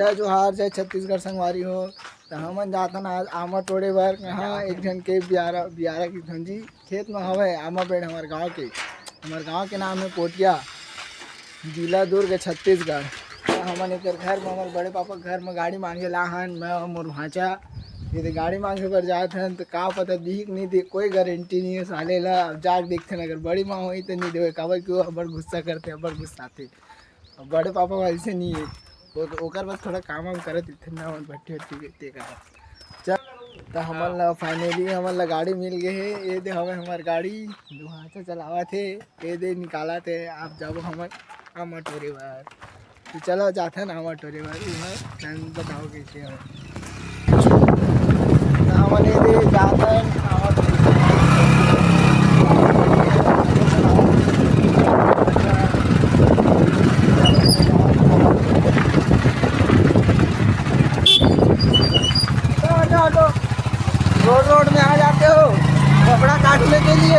जय जोहार जय छत्तीसगढ़ संगवारी हो। तो हमन जाथन आज आमा तोड़े बर कहाँ एक जन के बियारा बियारा की धंजी खेत में हवे। आमा पेड़ हमारे गांव के नाम है पोटिया, जिला दुर्ग छत्तीसगढ़। तो हमन एक घर में हमारे बड़े पापा घर में गाड़ी मांगे ला हन। मैं मोर भांचा यदि गाड़ी मांगे बर जात हन तो का पता दिख नहीं दे, कोई गारंटी नहीं है साले ला। अब जाके देखते अगर बड़ी माँ हुई तो नहीं देवे, काबर क्यों अबर गुस्सा करते अबर गुस्साते। अब बड़े पापा वैसे नहीं है वो तो ओकर बस थोड़ा काम वाम करत थे ना भट्टी वट्टी ते कर चल। तो हमन ला फाइनली हमन ला गाड़ी मिल गए है। ये दे हवे हमार गाड़ी दुहाचा चलावा थे, ये दे निकाला थे। आप जाबो हमन आमा टोरे बार तो चलो जाते ना आमा टोरे बार बताओ कैसे है। तो हमन ये दे जाते आमा टोरे रोड में आ जाते हो कपड़ा काटने के लिए।